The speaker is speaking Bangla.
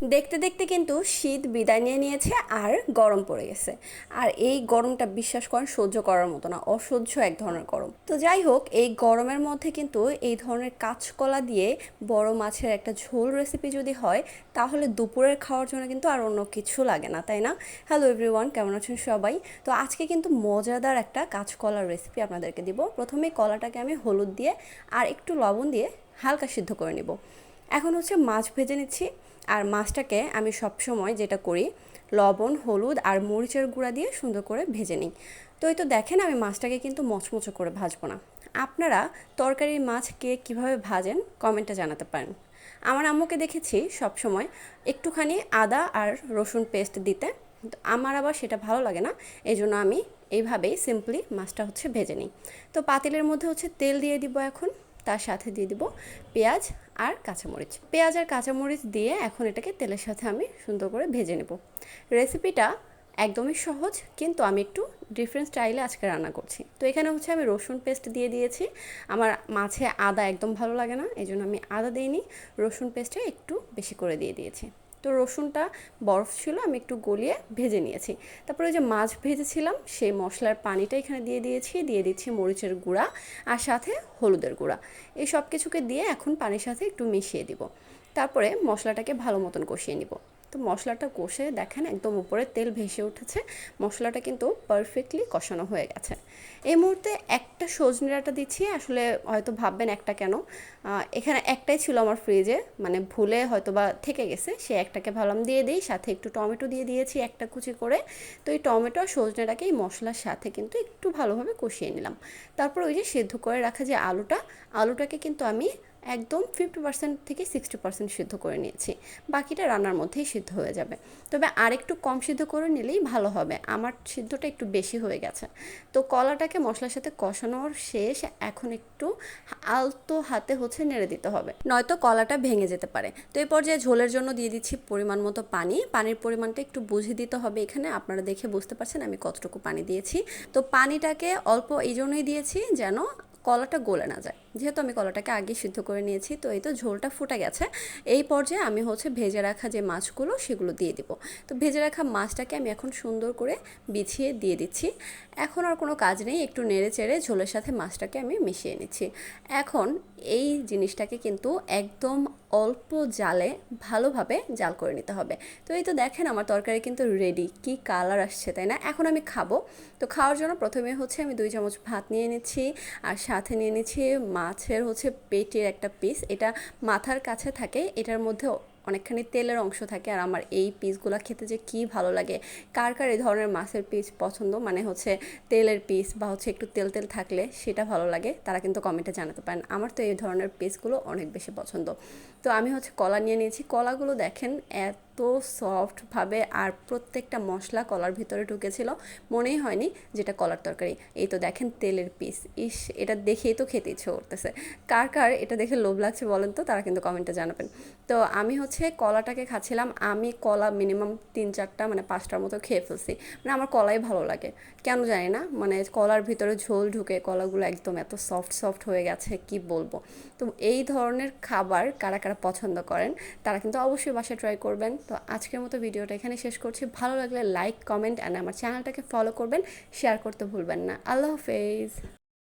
দেখতে দেখতে কিন্তু শীত বিদায় নিয়ে নিয়েছে আর গরম পড়ে গেছে। আর এই গরমটা বিশ্বাস করেন সহ্য করার মতো না, অসহ্য এক ধরনের গরম। তো যাই হোক, এই গরমের মধ্যে কিন্তু এই ধরনের কাঁচকলা দিয়ে বড় মাছের একটা ঝোল রেসিপি যদি হয়, তাহলে দুপুরের খাওয়ার জন্য কিন্তু আর অন্য কিছু লাগে না, তাই না? হ্যালো এভরিওয়ান, কেমন আছেন সবাই? তো আজকে কিন্তু মজাদার একটা কাঁচকলার রেসিপি আপনাদেরকে দিব। প্রথমে কলাটাকে আমি হলুদ দিয়ে আর একটু লবণ দিয়ে হালকা সিদ্ধ করে নিব। এখন হচ্ছে মাছ ভেজে নিচ্ছি। আর মাছটাকে আমি সবসময় যেটা করি, লবণ, হলুদ আর মরিচের গুঁড়া দিয়ে সুন্দর করে ভেজে নিই। তো এই তো দেখেন, আমি মাছটাকে কিন্তু মচমচো করে ভাজবো না। আপনারা তরকারির মাছ কে কীভাবে ভাজেন কমেন্টে জানাতে পারেন। আমার আম্মুকে দেখেছি সবসময় একটুখানি আদা আর রসুন পেস্ট দিতে, আমার আবার সেটা ভালো লাগে না। এই জন্য আমি এইভাবেই সিম্পলি মাছটা হচ্ছে ভেজে নিই। তো পাতিলের মধ্যে হচ্ছে তেল দিয়ে দিব এখন, তার সাথে দিয়ে দিব পেঁয়াজ আর কাঁচামরিচ। পেঁয়াজ আর কাঁচামরিচ দিয়ে এখন এটাকে তেলের সাথে আমি সুন্দর করে ভেজে নেব। রেসিপিটা একদমই সহজ, কিন্তু আমি একটু ডিফারেন্ট স্টাইলে আজকে রান্না করছি। তো এখানে হচ্ছে আমি রসুন পেস্ট দিয়ে দিয়েছি। আমার মাছে আদা একদম ভালো লাগে না, এই জন্য আমি আদা দিইনি, রসুন পেস্টে একটু বেশি করে দিয়ে দিয়েছি। তো রসুনটা বরফ ছিল, আমি একটু গলিয়ে ভেজে নিয়েছি। তারপরে যে মাছ ভেজেছিলাম সেই মশলার পানিটা এখানে দিয়ে দিয়েছি, দিয়ে দিচ্ছি মরিচের গুঁড়া আর সাথে হলুদের গুঁড়া। এই সব কিছুকে দিয়ে এখন পানির সাথে একটু মিশিয়ে দিব। তারপরে মশলাটাকে ভালো মতন কষিয়ে নিব। তো মশলাটা কষে দেখেন একদম উপরে তেল ভেসে উঠেছে, মশলাটা কিন্তু পারফেক্টলি কষানো হয়ে গেছে। এই মুহূর্তে একটা সজনে ডাঁটা দিচ্ছি। আসলে হয়তো ভাববেন একটা কেন, এখানে একটাই ছিল আমার ফ্রিজে, মানে ভুলে হয়তো বা থেকে গেছে, সে একটাকে ভাবলাম দিয়ে দিই। সাথে একটু টমেটো দিয়ে দিয়েছি একটা কুচি করে। তো এই টমেটো আর সজনেটাকে এই মশলার সাথে কিন্তু একটু ভালোভাবে কষিয়ে নিলাম। তারপর ওই যে সেদ্ধ করে রাখা যে আলুটাকে কিন্তু আমি একদম 50% থেকে 60% সিদ্ধ করে নিয়েছি। বাকিটা রান্নার মধ্যেই সিদ্ধ হয়ে যাবে। তবে আরেকটু কম সিদ্ধ করে নিলেই ভালো হবে, আমার সিদ্ধটা একটু বেশি হয়ে গেছে। তো কলাটাকে মশলার সাথে কষানোর শেষ, এখন একটু আলতো হাতে হচ্ছে নেড়ে দিতে হবে, নয়তো কলাটা ভেঙে যেতে পারে। তো এই পর্যায়ে ঝোলের জন্য দিয়ে দিচ্ছি পরিমাণ মতো পানি। পানির পরিমাণটা একটু বুঝে দিতে হবে, এখানে আপনারা দেখে বুঝতে পারছেন আমি কতটুকু পানি দিয়েছি। তো পানিটাকে অল্প এই জন্যই দিয়েছি যেন কলাটা গলে না যায়, যেহেতু আমি কলাটাকে আগে সিদ্ধ করে নিয়েছি। তো এই তো ঝোলটা ফুটে গেছে। এই পর্যায়ে আমি হচ্ছে ভেজে রাখা যে মাছগুলো সেগুলো দিয়ে দিব। তো ভেজে রাখা মাছটাকে আমি এখন সুন্দর করে বিছিয়ে দিয়ে দিচ্ছি। এখন আর কোনো কাজ নেই, একটু নেড়ে চেড়ে ঝোলের সাথে মাছটাকে আমি মিশিয়ে নিচ্ছি। এখন এই জিনিসটাকে কিন্তু একদম অল্প জালে ভালোভাবে জাল করে নিতে হবে। তো এই তো দেখেন আমার তরকারি কিন্তু রেডি, কি কালার আসছে তাই না? এখন আমি খাবো। তো খাওয়ার জন্য প্রথমে হচ্ছে আমি 2 চামচ ভাত নিয়ে নিচ্ছি, আর সাথে নিয়ে নিচ্ছি মাছের হচ্ছে পেটের একটা পিস। এটা মাথার কাছে থাকে, এটার মধ্যে অনেকখানি তেলের অংশ থাকে। আর আমার এই পিসগুলো খেতে যে কী ভালো লাগে। কার কার এই ধরনের মাছের পিস পছন্দ, মানে হচ্ছে তেলের পিস বা হচ্ছে একটু তেল তেল থাকলে সেটা ভালো লাগে, তারা কিন্তু কমেন্টে জানাতে পারেন। আমার তো এই ধরনের পিসগুলো অনেক বেশি পছন্দ। তো আমি হচ্ছে কলা নিয়ে নিয়েছি। কলাগুলো দেখেন এত সফটভাবে, আর প্রত্যেকটা মশলা কলার ভিতরে ঢুকেছিল, মনেই হয়নি যেটা কলার তরকারি। এই তো দেখেন তেলের পিস, ইস এটা দেখেই তো খেতে ইচ্ছে করতেছে। কার কার এটা দেখে লোভ লাগছে বলেন তো, তারা কিন্তু কমেন্টে জানাবেন। তো আমি হচ্ছে কলাটাকে খাচ্ছিলাম। আমি কলা মিনিমাম 3-4টা মানে 5টার মতো খেয়ে ফেলছি। মানে আমার কলাই ভালো লাগে কেন জানি না, মানে কলার ভিতরে ঝোল ঢুকে কলাগুলো একদম এত সফট সফট হয়ে গেছে কি বলবো। তো এই ধরনের খাবার কারা কারা পছন্দ করেন তারা কিন্তু অবশ্যই বাসায় ট্রাই করবেন। তো আজকের মতো ভিডিওটা এখানে শেষ করছি। ভালো লাগলে লাইক, কমেন্ট অ্যান্ড আমার চ্যানেলটাকে ফলো করবেন, শেয়ার করতে ভুলবেন না। আল্লাহ হাফেজ।